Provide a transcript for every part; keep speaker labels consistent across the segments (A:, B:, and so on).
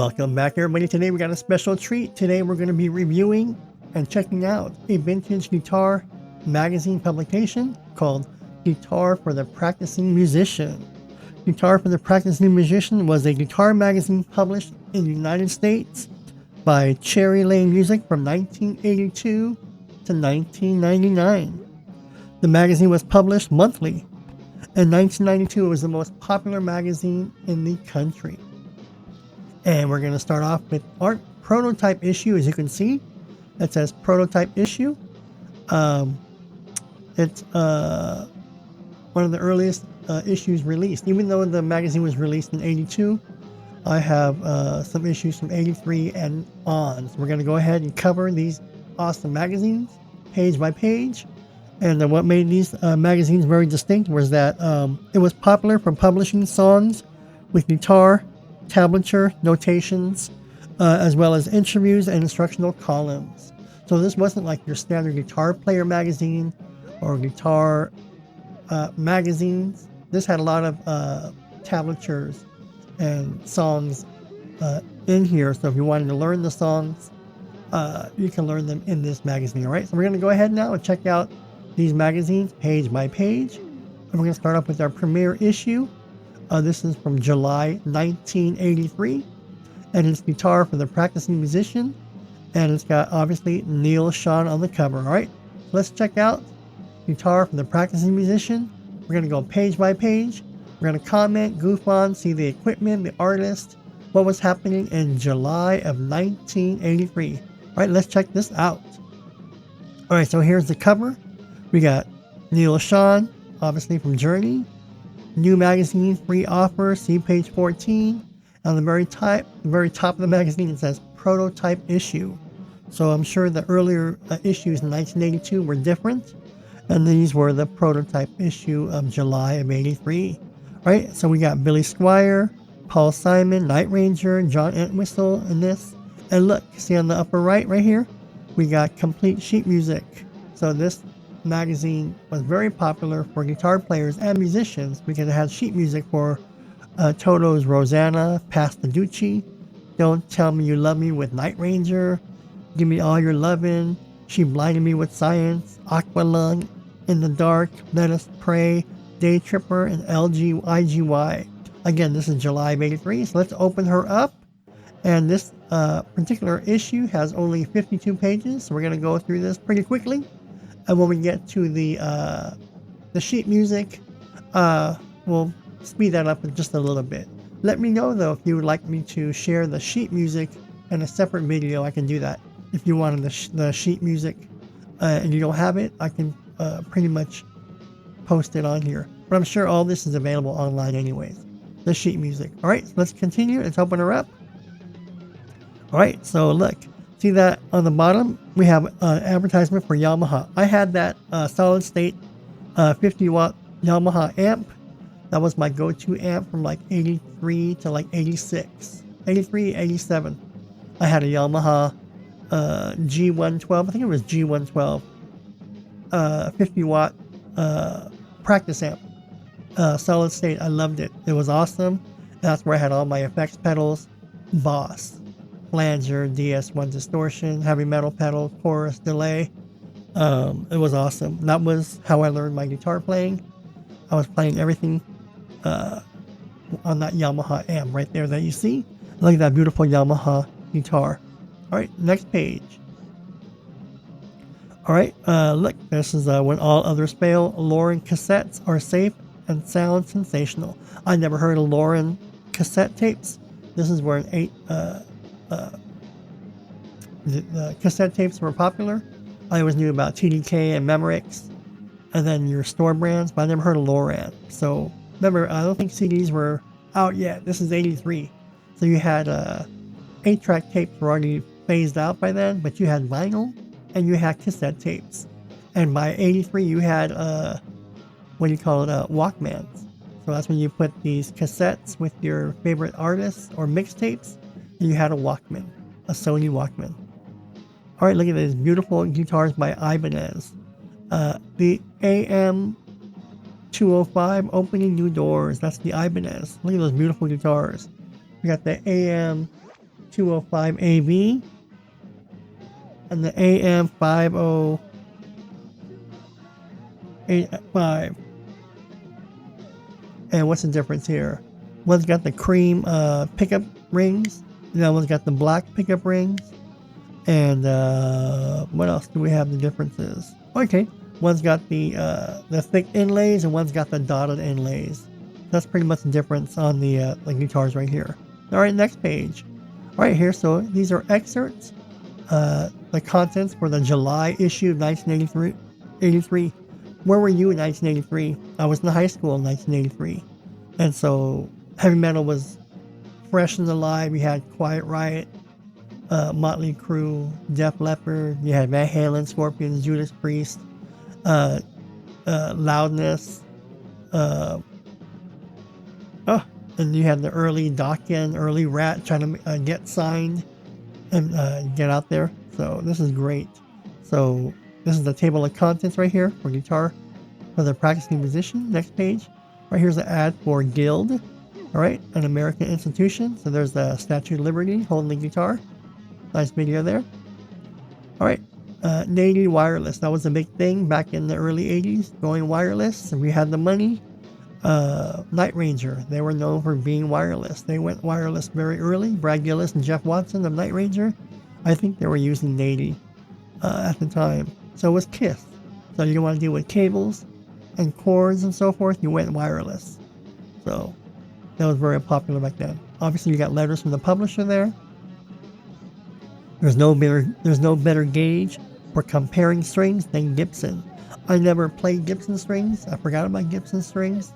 A: Welcome back, everybody. Today we got a special treat. Today we're going to be reviewing and checking out a vintage guitar magazine publication called Guitar for the Practicing Musician. Guitar for the Practicing Musician was a guitar magazine published in the United States by Cherry Lane Music from 1982 to 1999. The magazine was published monthly. In 1992, it was the most popular magazine in the country. And we're going to start off with our prototype issue. As you can see, it says prototype issue. It's one of the earliest issues released. Even though the magazine was released in 82, I have some issues from 83 and on. So we're going to go ahead and cover these awesome magazines page by page. And what made these magazines very distinct was that it was popular for publishing songs with guitar tablature notations, as well as interviews and instructional columns. So this wasn't like your standard guitar player magazine or guitar magazines. This had a lot of tablatures and songs in here. So if you wanted to learn the songs, you can learn them in this magazine. All right, so we're going to go ahead now and check out these magazines page by page. And we're going to start off with our premiere issue. This is from July 1983, and it's Guitar for the Practicing Musician, and it's got obviously Neal Schon on the cover. All right, so let's check out Guitar for the Practicing Musician. We're going to go page by page. We're going to comment, goof on, see the equipment, the artist, what was happening in July of 1983. All right, let's check this out. All right, so here's the cover. We got Neal Schon, obviously from Journey. New magazine, free offer, see page 14. On the very top of the magazine, it says prototype issue. So I'm sure the earlier issues in 1982 were different, and these were the prototype issue of July of 83. All right, so we got Billy Squier, Paul Simon, Night Ranger, John Entwistle in this. And look, see on the upper right here, we got complete sheet music. So this magazine was very popular for guitar players and musicians because it had sheet music for Toto's Rosanna, Pass the Ducci, Don't Tell Me You Love Me with Night Ranger, Give Me All Your Lovin', She Blinded Me with Science, Aqualung, In the Dark, Let Us Pray, Day Tripper, and LGIGY. Again, this is July of 83, so let's open her up. And this particular issue has only 52 pages, so we're going to go through this pretty quickly. And when we get to the sheet music, we'll speed that up just a little bit. Let me know, though, if you would like me to share the sheet music in a separate video. I can do that. If you wanted the sheet music and you don't have it, I can pretty much post it on here. But I'm sure all this is available online anyways, the sheet music. All right, so let's continue. Let's open her up. All right, so look. See that on the bottom? We have an advertisement for Yamaha. I had that solid state 50 watt Yamaha amp. That was my go-to amp from like 83 to like 86. 83, 87. I had a Yamaha G112. I think it was G112. 50 watt practice amp. Solid state. I loved it. It was awesome. That's where I had all my effects pedals. Boss. Flanger, DS1 distortion, heavy metal pedal, chorus, delay. It was awesome. That was how I learned my guitar playing. I was playing everything on that Yamaha amp right there that you see. Look at that beautiful Yamaha guitar. All right, next page. All right, look, this is When All Others Fail. Lauren cassettes are safe and sound sensational. I never heard of Lauren cassette tapes. This is where the cassette tapes were popular. I always knew about TDK and Memorex, and then your store brands, but I never heard of Loran. So remember, I don't think CDs were out yet. This is 83. So you had 8-track tapes were already phased out by then, but you had vinyl and you had cassette tapes. And by 83, you had Walkmans. So that's when you put these cassettes with your favorite artists or mixtapes, and you had a Walkman, a Sony Walkman. All right, look at these beautiful guitars by Ibanez. The AM 205 opening new doors. That's the Ibanez. Look at those beautiful guitars. We got the AM 205 AV and the AM 5085. And what's the difference here? One's got the cream pickup rings, the other one's got the black pickup rings. And what else do we have the differences? Okay, one's got the thick inlays and one's got the dotted inlays. That's pretty much the difference on the guitars right here. All right, next page. All right, here, so these are excerpts. The contents for the July issue of 1983. Where were you in 1983? I was in high school in 1983. And so heavy metal was fresh and alive. We had Quiet Riot, Motley Crue, Def Leppard. You had Van Halen, Scorpions, Judas Priest, Loudness. And you had the early Dokken, early Rat trying to get signed and get out there. So this is great. So this is the table of contents right here for guitar for the practicing musician. Next page. Right here's the ad for Guild. All right, an American institution. So there's the Statue of Liberty holding the guitar. Nice video there. All right, Navy wireless. That was a big thing back in the early 80s, going wireless. And we had the money. Night Ranger, they were known for being wireless. They went wireless very early. Brad Gillis and Jeff Watson of Night Ranger, I think they were using Navy at the time. So was KISS. So you want to deal with cables and cords and so forth, you went wireless. So that was very popular back then. Obviously you got letters from the publisher there. There's no better gauge for comparing strings than Gibson. I never played Gibson strings. I forgot about Gibson strings.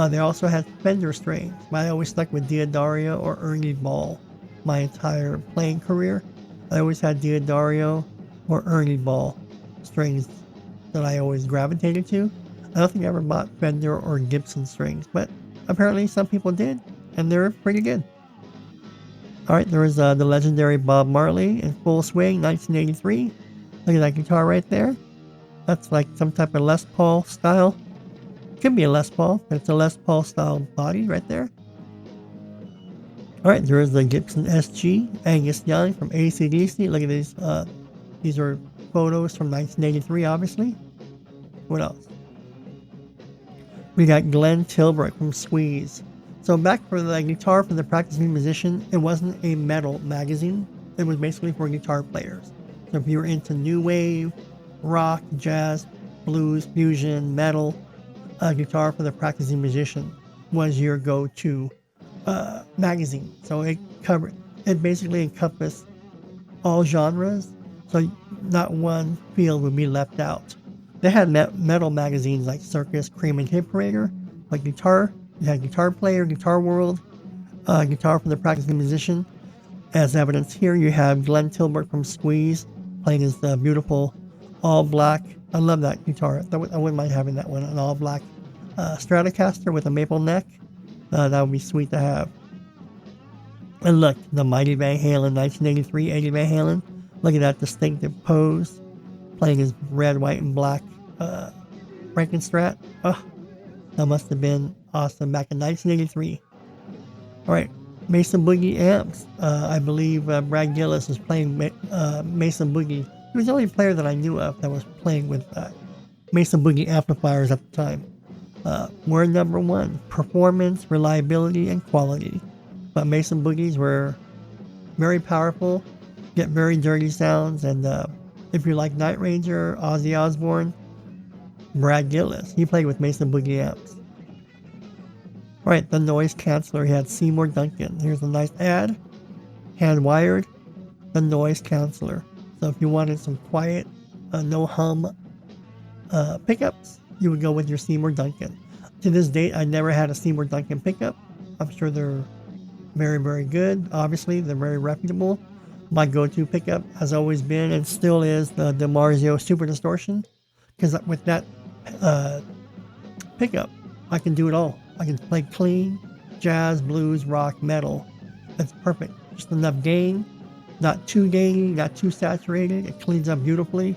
A: They also had Fender strings, but I always stuck with Diodario or Ernie Ball my entire playing career. I always had Diodario or Ernie Ball strings that I always gravitated to. I don't think I ever bought Fender or Gibson strings, but apparently some people did, and they're pretty good. Alright, there was the legendary Bob Marley in full swing, 1983. Look at that guitar right there. That's like some type of Les Paul style. Could be a Les Paul, but it's a Les Paul style body right there. Alright, there is the Gibson SG, Angus Young from AC/DC. Look at these. These are photos from 1983, obviously. What else? We got Glenn Tilbrook from Squeeze. So back for the guitar for the practicing musician, it wasn't a metal magazine. It was basically for guitar players. So if you were into new wave, rock, jazz, blues, fusion, metal, guitar for the practicing musician was your go-to magazine. So it basically encompassed all genres, so not one field would be left out. They had metal magazines like Circus, Cream, and Hit Parader, like guitar. You had Guitar Player, Guitar World, guitar for the practicing musician. As evidence here, you have Glenn Tilbrook from Squeeze playing his beautiful all black. I love that guitar. I wouldn't mind having that one, an all black Stratocaster with a maple neck. That would be sweet to have. And look, the mighty Van Halen, 1983 Eddie Van Halen. Look at that distinctive pose, playing his red, white, and black Frankenstrat. Oh, that must have been awesome back in 1983. All right, Mason Boogie amps. I believe Brad Gillis was playing Mason Boogie. He was the only player that I knew of that was playing with Mason Boogie amplifiers at the time. Word number one, performance, reliability, and quality. But Mason Boogies were very powerful, get very dirty sounds, and if you like Night Ranger, Ozzy Osbourne, Brad Gillis, he played with Mason Boogie amps. Alright, the noise canceller, he had Seymour Duncan. Here's a nice ad, hand-wired, the noise canceller. So if you wanted some quiet, no hum pickups, you would go with your Seymour Duncan. To this date, I never had a Seymour Duncan pickup. I'm sure they're very, very good. Obviously, they're very reputable. My go-to pickup has always been and still is the DiMarzio Super Distortion, because with that pickup, I can do it all. I can play clean, jazz, blues, rock, metal. That's perfect. Just enough gain, not too gainy, not too saturated. It cleans up beautifully.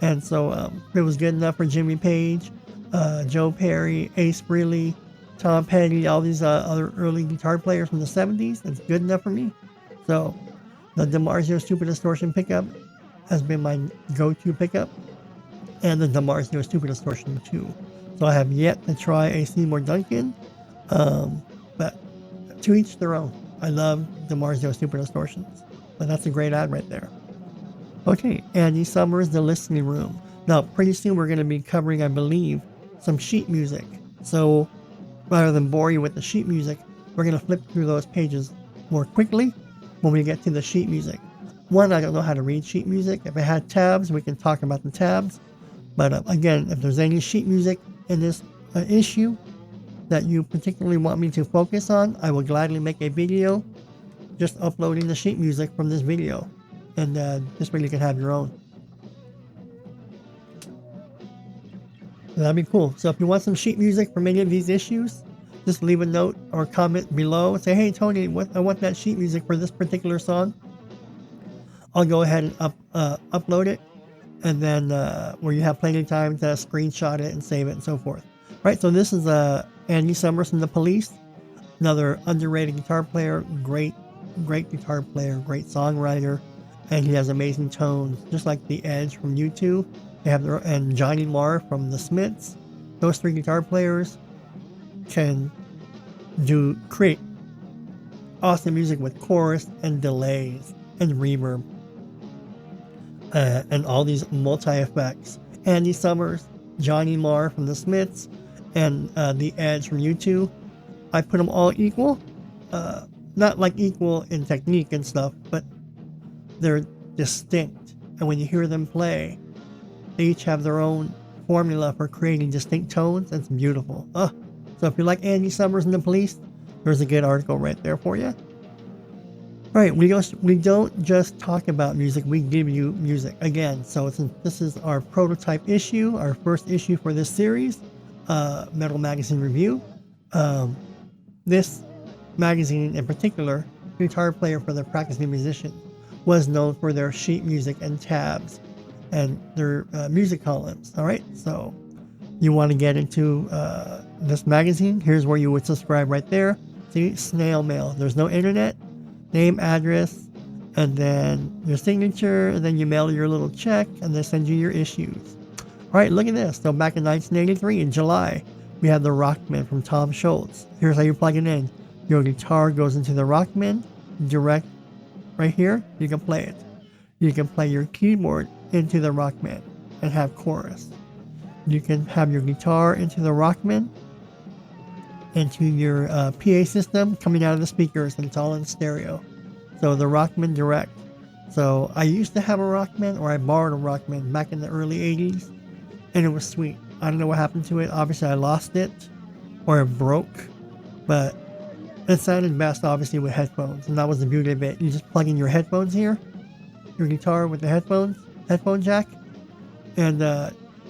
A: And so it was good enough for Jimmy Page, Joe Perry, Ace Frehley, Tom Petty, all these other early guitar players from the 70s. It's good enough for me. So The DiMarzio Super Distortion pickup has been my go-to pickup, and the DiMarzio Super Distortion 2. So I have yet to try a Seymour Duncan, but to each their own. I love DiMarzio Super Distortions, but that's a great ad right there. Okay, Andy Summers, The Listening Room. Now, pretty soon we're going to be covering, I believe, some sheet music. So rather than bore you with the sheet music, we're going to flip through those pages more quickly when we get to the sheet music. One, I don't know how to read sheet music. If it had tabs, we can talk about the tabs. But again, if there's any sheet music in this issue that you particularly want me to focus on, I will gladly make a video just uploading the sheet music from this video. And this way you can have your own. That'd be cool. So if you want some sheet music from any of these issues, just leave a note or comment below. Say, hey, Tony, I want that sheet music for this particular song. I'll go ahead and upload it. And then where you have plenty of time to screenshot it and save it and so forth. Right, so this is Andy Summers from The Police. Another underrated guitar player. Great guitar player. Great songwriter. And he has amazing tones. Just like The Edge from U2. They have and Johnny Marr from The Smiths. Those three guitar players can create awesome music with chorus and delays and reverb and all these multi-effects. Andy Summers, Johnny Marr from The Smiths, and The Edge from U2. I put them all equal. Not like equal in technique and stuff, but they're distinct. And when you hear them play, they each have their own formula for creating distinct tones. It's beautiful. So if you like Andy Summers and The Police, there's a good article right there for you. All right, we don't just talk about music, we give you music. Again, so this is our prototype issue, our first issue for this series, Metal Magazine Review. This magazine in particular, Guitar Player for the Practicing Musician, was known for their sheet music and tabs and their music columns. All right, so you want to get into this magazine, here's where you would subscribe right there. See, snail mail. There's no internet, name, address, and then your signature, and then you mail your little check, and they send you your issues. All right, look at this. So back in 1983, in July, we had the Rockman from Tom Schultz. Here's how you plug it in. Your guitar goes into the Rockman, direct right here, you can play it. You can play your keyboard into the Rockman and have chorus. You can have your guitar into the Rockman, into your PA system coming out of the speakers, and it's all in stereo. So the Rockman Direct. So I used to have a Rockman, or I borrowed a Rockman back in the early 80s, and it was sweet. I don't know what happened to it. Obviously I lost it, or it broke, but it sounded best obviously with headphones, and that was the beauty of it. You just plug in your headphones here, your guitar with the headphone jack, and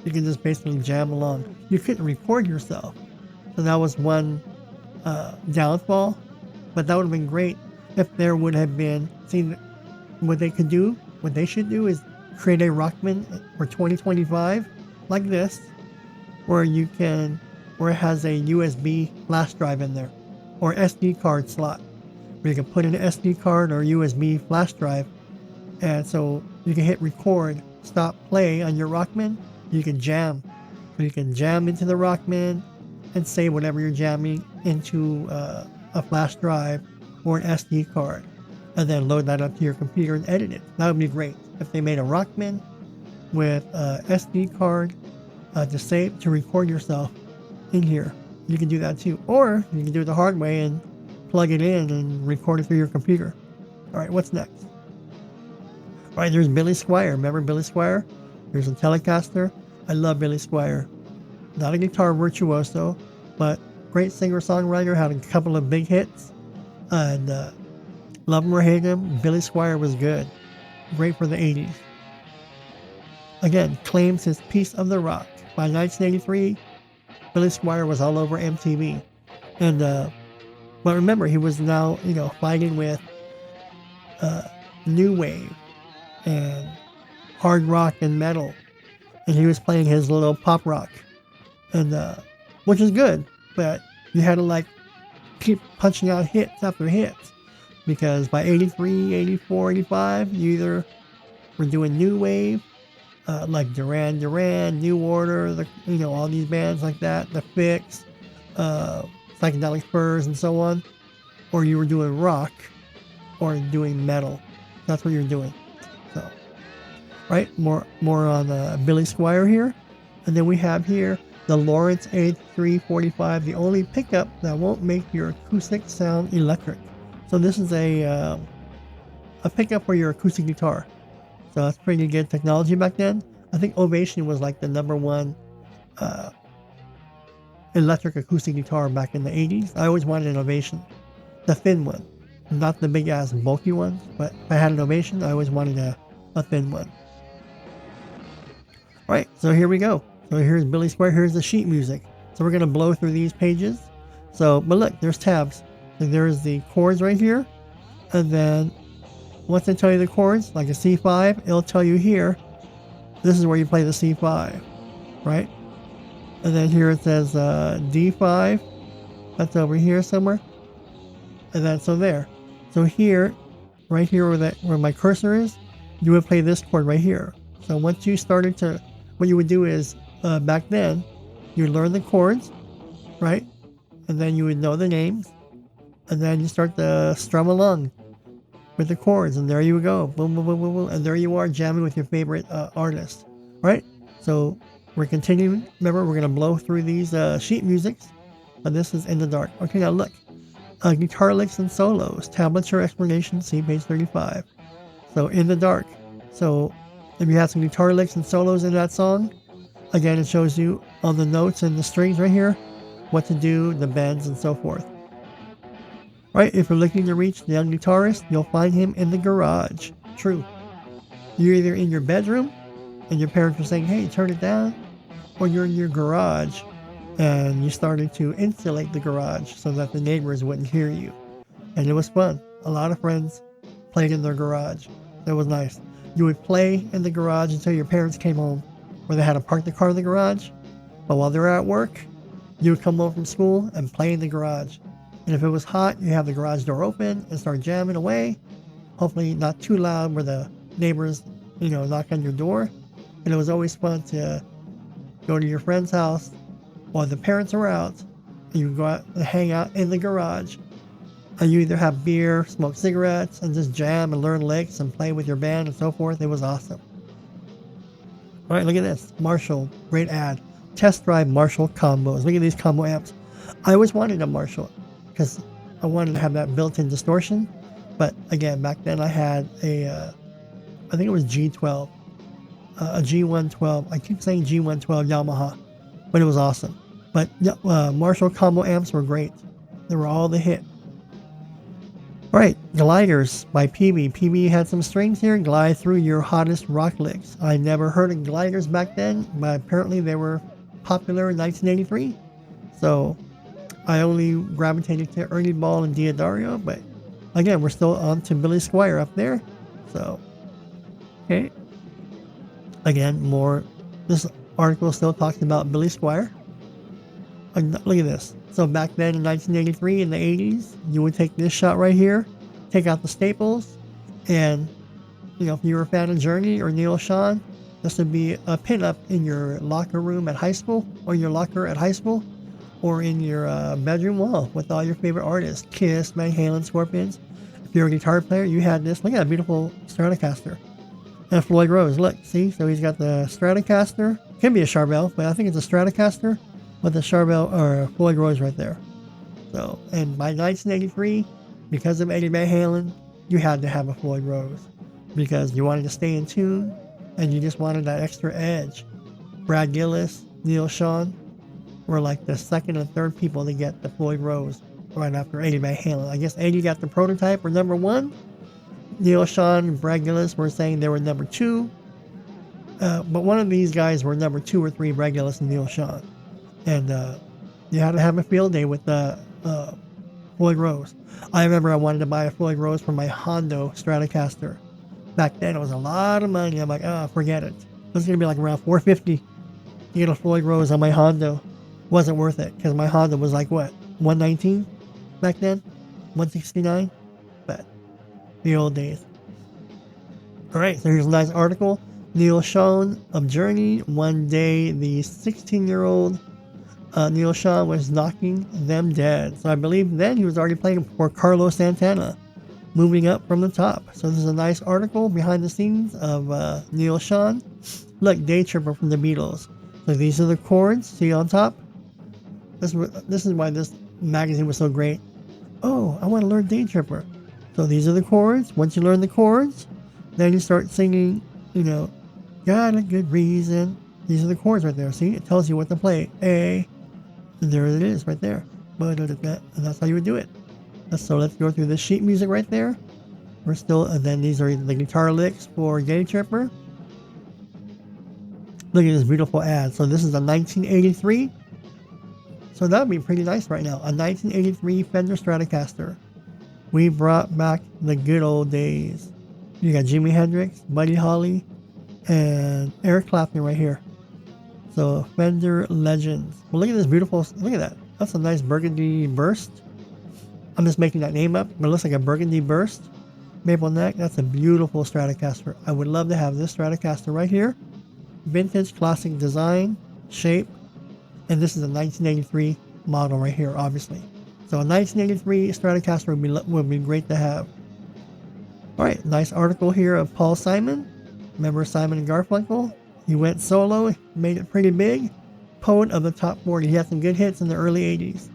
A: you can just basically jam along. You couldn't record yourself, so that was one downfall, but that would have been great if there would have been, what they should do is create a Rockman for 2025 like this, where it has a USB flash drive in there, or SD card slot, where you can put in an SD card or USB flash drive, and so you can hit record, stop, play on your Rockman. You can jam. So you can jam into the Rockman and save whatever you're jamming into a flash drive or an SD card, and then load that up to your computer and edit it. That would be great if they made a Rockman with a SD card to record yourself in here. You can do that too, or you can do it the hard way and plug it in and record it through your computer. All right, what's next? All right, there's Billy Squier. Remember Billy Squier? There's a Telecaster. I love Billy Squier. Not a guitar virtuoso, but great singer-songwriter. Had a couple of big hits, and love him or hate him, Billy Squier was good. Great for the 80s. Again, claims his Piece of the Rock. By 1983, Billy Squier was all over MTV. And, but remember, he was now, fighting with new wave and hard rock and metal. And he was playing his little pop rock. And, which is good, but you had to keep punching out hits after hits. because by 83, 84, 85, you either were doing new wave, like Duran Duran, New Order, all these bands like that, The Fix, Psychedelic Furs, and so on, or you were doing rock or doing metal. That's what you're doing. So, right, more on Billy Squier here, and then we have here the Lawrence 8345, the only pickup that won't make your acoustic sound electric. So this is a pickup for your acoustic guitar. So that's pretty good technology back then. I think Ovation was like the #1 electric acoustic guitar back in the 80s. I always wanted an Ovation, the thin one, not the big ass bulky ones. But if I had an Ovation, I always wanted a thin one. All right, so here we go. So here's Billy Squier. Here's the sheet music. So we're gonna blow through these pages. So, but look, there's tabs. So there's the chords right here, and then once they tell you the chords, like a C5, it'll tell you here, this is where you play the C5, right? And then here it says D5, that's over here somewhere. And then so there. So here, right here where my cursor is, you would play this chord right here. So once you started to, what you would do is, back then, you learn the chords, right? And then you would know the names, and then you start to strum along with the chords, and there you go, boom, boom, boom, boom, boom, and there you are jamming with your favorite artist, right? So we're continuing. Remember, we're gonna blow through these sheet musics, but this is In the Dark. Okay, now look, guitar licks and solos, tablature explanation, see page 35. So In the Dark. So if you have some guitar licks and solos in that song, again, it shows you on the notes and the strings right here what to do, the bends, and so forth. Right, if you're looking to reach the young guitarist, you'll find him in the garage. True. You're either in your bedroom and your parents are saying, hey, turn it down, or you're in your garage and you started to insulate the garage so that the neighbors wouldn't hear you. And it was fun. A lot of friends played in their garage. That was nice. You would play in the garage until your parents came home, where they had to park the car in the garage. But while they were at work, you would come home from school and play in the garage. And if it was hot, you have the garage door open and start jamming away. Hopefully not too loud where the neighbors, knock on your door. And it was always fun to go to your friend's house while the parents are out, and you go out and hang out in the garage. And you either have beer, smoke cigarettes, and just jam and learn licks and play with your band and so forth. It was awesome. All right, look at this. Marshall, great ad. Test drive Marshall combos. Look at these combo amps. I always wanted a Marshall because I wanted to have that built-in distortion. But again, back then I had I think it was G12, a G112. I keep saying G112 Yamaha, but it was awesome. But Marshall combo amps were great. They were all the hit. All right, Gliders by PB. PB had some strings here. Glide through your hottest rock licks. I never heard of Gliders back then, but apparently they were popular in 1983. So I only gravitated to Ernie Ball and Diodario, but again, we're still on to Billy Squier up there. So, okay. Again, more. This article still talks about Billy Squier. Look at this. So back then in 1983, in the 80s, you would take this shot right here, take out the staples, and if you were a fan of Journey or Neal Schon, this would be a pinup in your locker room at high school, or your locker at high school, or in your bedroom wall with all your favorite artists, Kiss, Van Halen, Scorpions. If you're a guitar player, you had this. Look at that beautiful Stratocaster. And Floyd Rose, look, see? So he's got the Stratocaster. Can be a Charbel, but I think it's a Stratocaster with a Charbel or a Floyd Rose right there. So, and by 1983, because of Eddie Van Halen, you had to have a Floyd Rose because you wanted to stay in tune and you just wanted that extra edge. Brad Gillis, Neal Schon were like the second and third people to get the Floyd Rose right after Eddie Van Halen. I guess Eddie got the prototype or number one. Neal Schon and Brad Gillis were saying they were number two. But one of these guys were number 2 or 3, Brad Gillis and Neal Schon. And you had to have a field day with Floyd Rose. I remember I wanted to buy a Floyd Rose for my Hondo Stratocaster. Back then it was a lot of money. I'm like, forget it. It was going to be like around $450 to get a Floyd Rose on my Hondo. Wasn't worth it because my Honda was like what, 119 back then, 169. But the old days. All right, so here's a nice article. Neal Schon of Journey. One day, the 16-year-old Neal Schon was knocking them dead. So I believe then he was already playing for Carlos Santana, moving up from the top. So this is a nice article behind the scenes of Neal Schon. Look, Day Tripper from the Beatles. So these are the chords. See on top? This is why this magazine was so great. Oh, I want to learn Day Tripper. So these are the chords. Once you learn the chords, then you start singing, you know, got a good reason. These are the chords right there. See, it tells you what to play. A, and there it is right there. And that's how you would do it. So let's go through the sheet music right there. And then these are the guitar licks for Day Tripper. Look at this beautiful ad. So this is a 1983. So that would be pretty nice right now. A 1983 Fender Stratocaster. We brought back the good old days. You got Jimi Hendrix, Buddy Holly, and Eric Clapton right here. So Fender Legends. Well, look at this beautiful, look at that. That's a nice burgundy burst. I'm just making that name up, but it looks like a burgundy burst. Maple neck, that's a beautiful Stratocaster. I would love to have this Stratocaster right here. Vintage classic design, shape, and this is a 1983 model right here, obviously. So a 1983 Stratocaster would be great to have. All right, nice article here of Paul Simon. Remember Simon and Garfunkel? He went solo, made it pretty big. Poet of the top 40. He had some good hits in the early 80s.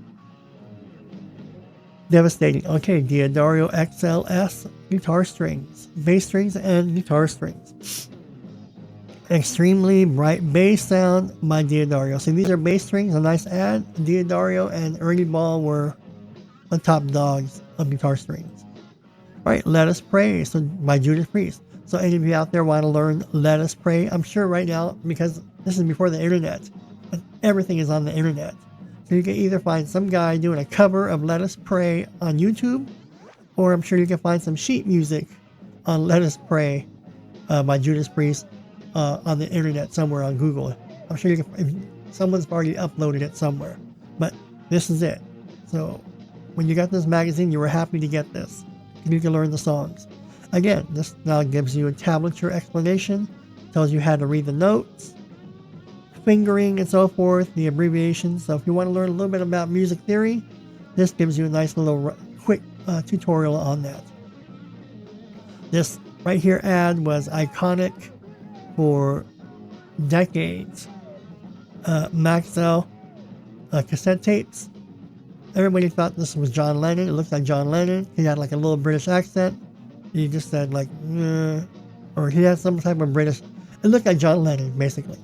A: Devastating. Okay, D'Addario XLS guitar strings, bass strings, and guitar strings. Extremely bright bass sound by D'Addario. So these are bass strings, a nice ad. D'Addario and Ernie Ball were the top dogs of guitar strings. All right, Let Us Pray, so by Judas Priest. So any of you out there want to learn Let Us Pray, I'm sure right now, because this is before the internet, and everything is on the internet. So you can either find some guy doing a cover of Let Us Pray on YouTube, or I'm sure you can find some sheet music on Let Us Pray by Judas Priest on the internet somewhere on Google. I'm sure you can, someone's already uploaded it somewhere, but this is it. So when you got this magazine, you were happy to get this. You can learn the songs. Again, this now gives you a tablature explanation, tells you how to read the notes, fingering and so forth, the abbreviations. So if you want to learn a little bit about music theory, this gives you a nice little quick tutorial on that. This right here ad was iconic for decades. Maxell cassette tapes. Everybody thought this was John Lennon. It looked like John Lennon. He had like a little British accent. He just said like, or he had some type of British. It looked like John Lennon, basically.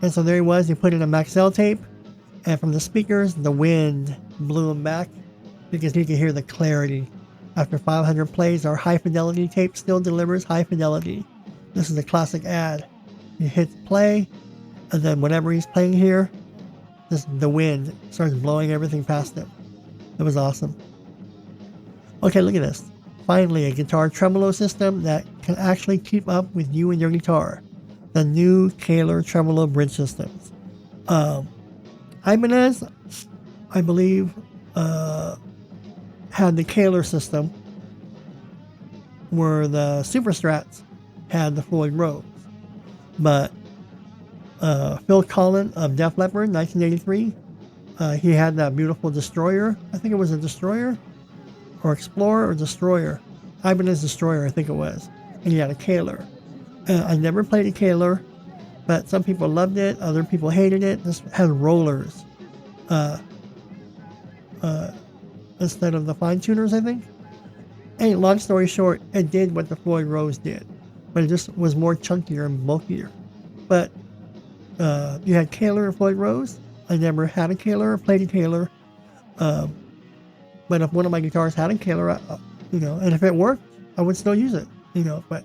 A: And so there he was. He put in a Maxell tape, and from the speakers, the wind blew him back because he could hear the clarity. After 500 plays, our high fidelity tape still delivers high fidelity. This is a classic ad. He hits play, and then whatever he's playing here, the wind starts blowing everything past him. It was awesome. Okay, look at this. Finally, a guitar tremolo system that can actually keep up with you and your guitar. The new Kaler tremolo bridge systems. Ibanez, I believe, had the Kaler system, where the Super Strats had the Floyd Rose. But Phil Collen of Def Leppard, 1983, he had that beautiful Destroyer. I think it was a Destroyer, or Explorer, or Destroyer. Ibanez Destroyer, I think it was. And he had a Kaler. I never played a Kaler, but some people loved it, other people hated it. This had rollers instead of the fine tuners, I think. Anyway, long story short, it did what the Floyd Rose did, but it just was more chunkier and bulkier. But you had Kaler and Floyd Rose. I never had a Kaler or played a Kaler. But if one of my guitars had a Kaler, and if it worked, I would still use it, But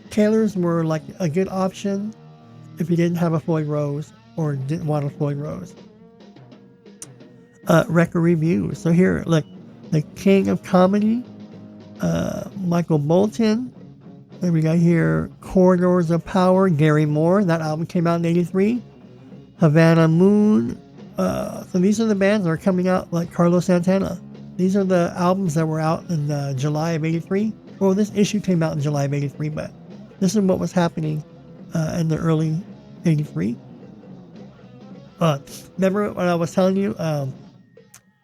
A: Kalers were like a good option if you didn't have a Floyd Rose or didn't want a Floyd Rose. Record review. So here, look, the King of Comedy, Michael Bolton. Then we got here Corridors of Power, Gary Moore. That album came out in 83. Havana Moon. So these are the bands that are coming out, like Carlos Santana. These are the albums that were out in July of 83. Well, this issue came out in July of 83, but this is what was happening in the early 83. Remember when I was telling you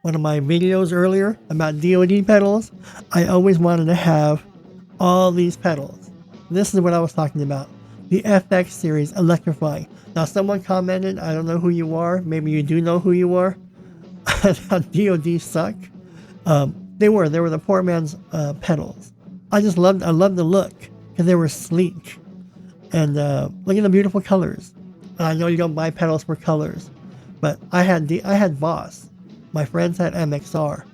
A: one of my videos earlier about DoD pedals? I always wanted to have all these pedals. This is what I was talking about. The FX series Electrifying. Now, someone commented, I don't know who you are. Maybe you do know who you are. How DoD suck. They were the poor man's pedals. I loved the look because they were sleek. And look at the beautiful colors. I know you don't buy pedals for colors, but I had Boss. My friends had MXR,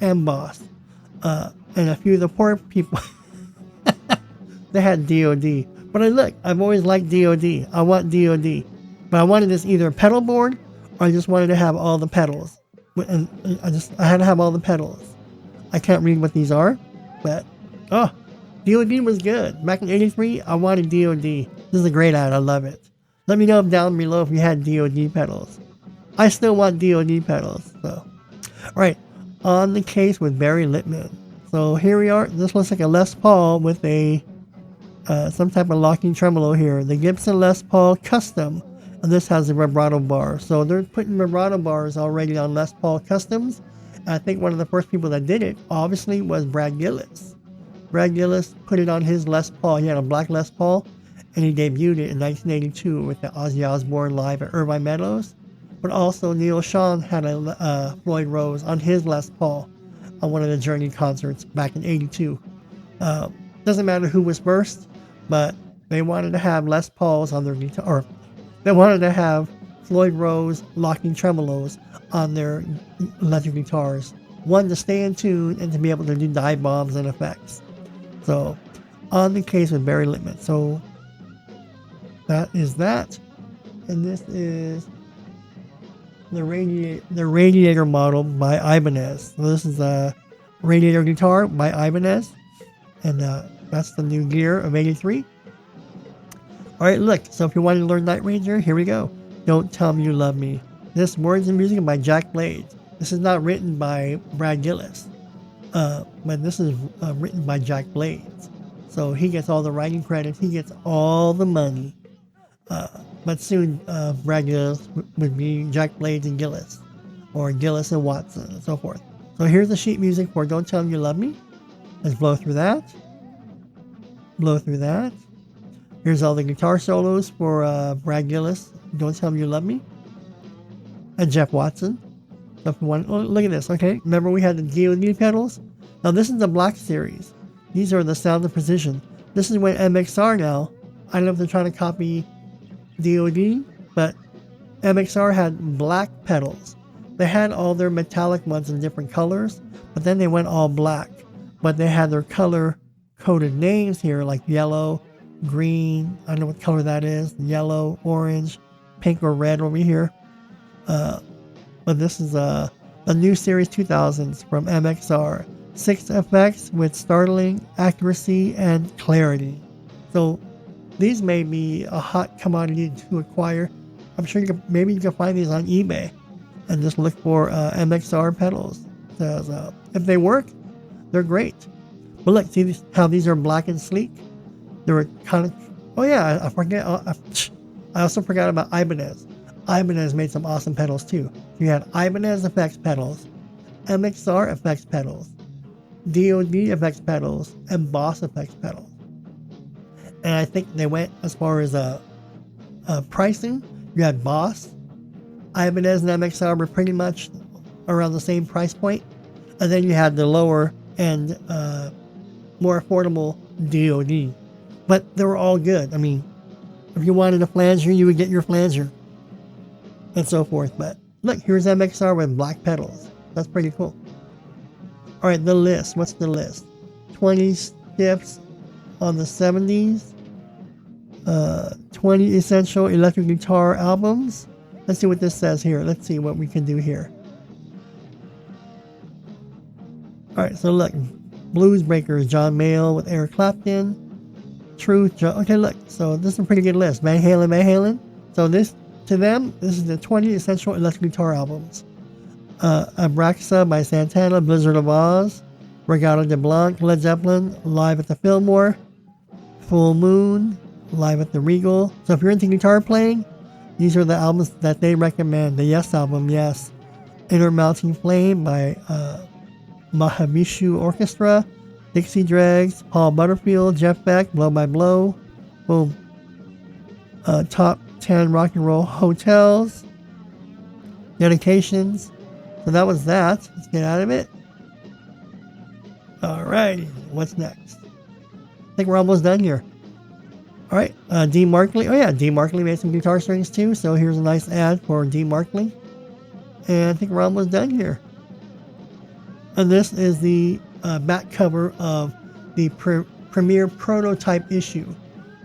A: and Boss, and a few of the poor people they had DoD. But I've always liked DoD. I want DoD, but I wanted this either pedal board or I just wanted to have all the pedals. And I had to have all the pedals. I can't read what these are, but DoD was good. Back in 83, I wanted DoD. This is a great ad. I love it. Let me know down below if you had DoD pedals. I still want DoD pedals. So, all right, on the case with Barry Littman. So here we are. This looks like a Les Paul with a some type of locking tremolo here. The Gibson Les Paul Custom, and this has a vibrato bar. So they're putting vibrato bars already on Les Paul Customs. And I think one of the first people that did it, obviously, was Brad Gillis. Brad Gillis put it on his Les Paul. He had a black Les Paul, and he debuted it in 1982 with the Ozzy Osbourne live at Irvine Meadows. But also Neal Schon had a Floyd Rose on his Les Paul on one of the Journey concerts back in 82. Doesn't matter who was first, but they wanted to have Les Pauls on their guitar, or they wanted to have Floyd Rose locking tremolos on their electric guitars. One, to stay in tune and to be able to do dive bombs and effects. So, on the case with Barry Littman. So, that is that. And this is the Radiator model by Ibanez. So this is a Radiator guitar by Ibanez. And that's the new gear of 83. Alright, look. So if you wanted to learn Night Ranger, here we go. Don't Tell Me You Love Me. This words and music by Jack Blades. This is not written by Brad Gillis. But this is written by Jack Blades. So he gets all the writing credits. He gets all the money. But soon Brad Gillis would be Jack Blades and Gillis. Or Gillis and Watson and so forth. So here's the sheet music for Don't Tell Me You Love Me. Let's blow through that. Blow through that. Here's all the guitar solos for Brad Gillis, Don't Tell Me You Love Me. And Jeff Watson. So if you want, look at this, okay? Remember we had the DoD pedals? Now this is the Black Series. These are the Sound of Precision. This is when MXR now, I don't know if they're trying to copy DoD, but MXR had black pedals. They had all their metallic ones in different colors, but then they went all black. But they had their color-coded names here, like yellow, green, I don't know what color that is, yellow, orange, pink, or red over here. But this is the new Series 2000s from MXR. 6 effects with startling accuracy and clarity. So these may be a hot commodity to acquire. I'm sure maybe you can find these on eBay and just look for MXR pedals. Because if they work, they're great. But look, see how these are black and sleek? They were kind of... Oh yeah, I forget. I also forgot about Ibanez. Ibanez made some awesome pedals too. You had Ibanez effects pedals, MXR effects pedals, DoD effects pedals, and Boss effects pedals. And I think they went as far as pricing. You had Boss, Ibanez, and MXR were pretty much around the same price point. And then you had the lower end, more affordable DoD. But they were all good. I mean, if you wanted a flanger, you would get your flanger. And so forth. But look, here's MXR with black pedals. That's pretty cool. Alright, the list. What's the list? 20 tips on the 70s. 20 essential electric guitar albums. Let's see what this says here. Let's see what we can do here. Alright, so look. Blues Breakers, John Mayall with Eric Clapton. Truth, okay, look. So this is a pretty good list. Van Halen. So this, to them, this is the 20 essential electric guitar albums. Abraxa by Santana, Blizzard of Oz, Regatta de Blanc, Led Zeppelin, live at the Fillmore. Full Moon, live at the Regal. So if you're into guitar playing, these are the albums that they recommend. The Yes album, Yes. Inner Mounting Flame by Mahavishnu Orchestra. Dixie Dregs, Paul Butterfield, Jeff Beck, Blow by Blow. Boom. Top 10 Rock and Roll Hotels. Dedications. So that was that. Let's get out of it. Alright, what's next? I think we're almost done here. Alright, D. Markley. Oh yeah, D. Markley made some guitar strings too, so here's a nice ad for D. Markley. And I think we're almost done here. And this is the back cover of the premiere prototype issue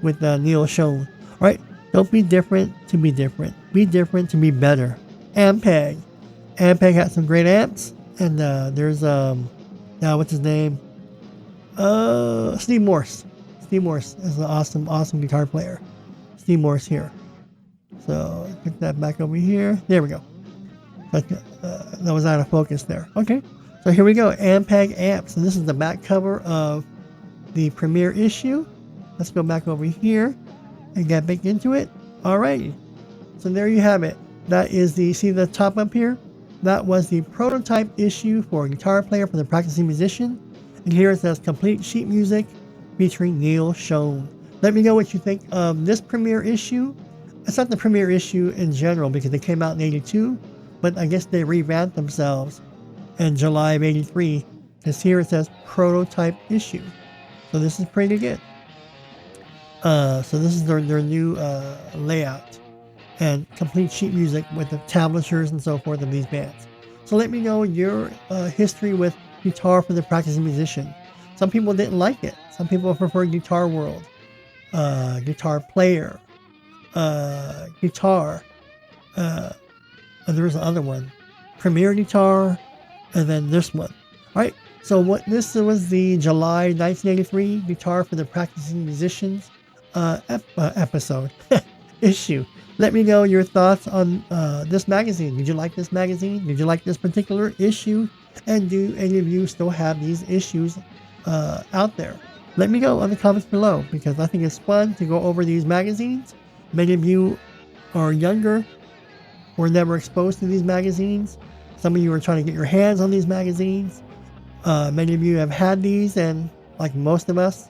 A: with Neal Schon. Alright, don't be different to be different. Be different to be better. Ampeg. Ampeg had some great amps. And there's, what's his name? Steve Morse. Steve Morse is an awesome guitar player. Steve Morse here. So, put that back over here. There we go. That was out of focus there. Okay. So here we go. Ampeg amps. And this is the back cover of the premiere issue. Let's go back over here and get back into it. Alrighty. So there you have it. That is see the top up here? That was the prototype issue for a guitar player for the practicing musician. And here it says complete sheet music featuring Neal Schon. Let me know what you think of this premiere issue. It's not the premiere issue in general because they came out in 82, but I guess they revamped themselves in July of 83 because here it says prototype issue. So this is pretty good. So this is their new layout and complete sheet music with the tablatures and so forth of these bands. So let me know your history with guitar for the practicing musician. Some people didn't like it. Some people prefer Guitar World, Guitar Player, Guitar. There's another one, Premier Guitar, and then this one. All right. So this was the July 1983 Guitar for the Practicing Musicians episode issue. Let me know your thoughts on this magazine. Did you like this magazine? Did you like this particular issue? And do any of you still have these issues out there? Let me know in the comments below because I think it's fun to go over these magazines. Many of you are younger, were never exposed to these magazines. Some of you are trying to get your hands on these magazines. Many of you have had these, and like most of us,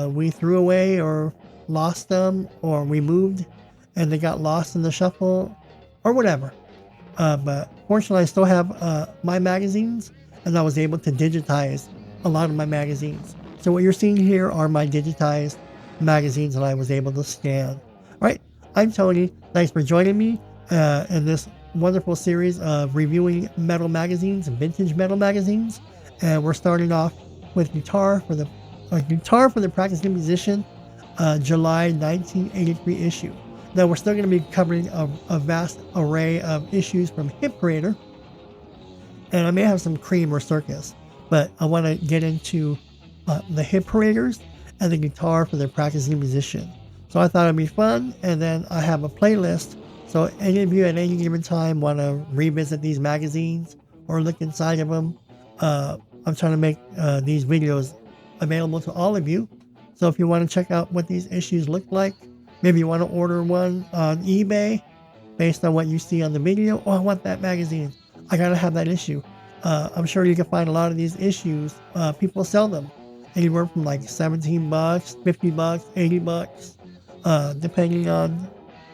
A: we threw away or lost them, or we moved and they got lost in the shuffle or whatever. But fortunately, I still have my magazines, and I was able to digitize a lot of my magazines. So what you're seeing here are my digitized magazines that I was able to scan. All right, I'm Tony. Thanks for joining me in this wonderful series of reviewing metal magazines, vintage metal magazines. And we're starting off with Guitar for the Practicing Musician, July 1983 issue. Now we're still going to be covering a vast array of issues from Hip Parader, and I may have some Cream or Circus, but I want to get into the Hip Paraders and the Guitar for the Practicing Musician. So I thought it'd be fun, and then I have a playlist. So any of you at any given time want to revisit these magazines or look inside of them, I'm trying to make these videos available to all of you. So if you want to check out what these issues look like, maybe you want to order one on eBay based on what you see on the video. Oh, I want that magazine. I got to have that issue. I'm sure you can find a lot of these issues. People sell them anywhere from like $17, $50, $80, depending on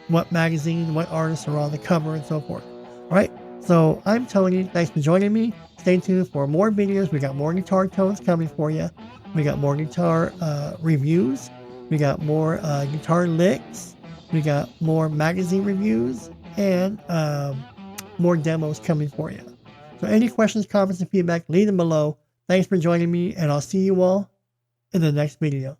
A: what magazine, what artists are on the cover and so forth. All right. So I'm Tony. Thanks for joining me. Stay tuned for more videos. We got more guitar tones coming for you. We got more guitar reviews. We got more guitar licks. We got more magazine reviews and more demos coming for you. So any questions, comments, and feedback, leave them below. Thanks for joining me, and I'll see you all in the next video.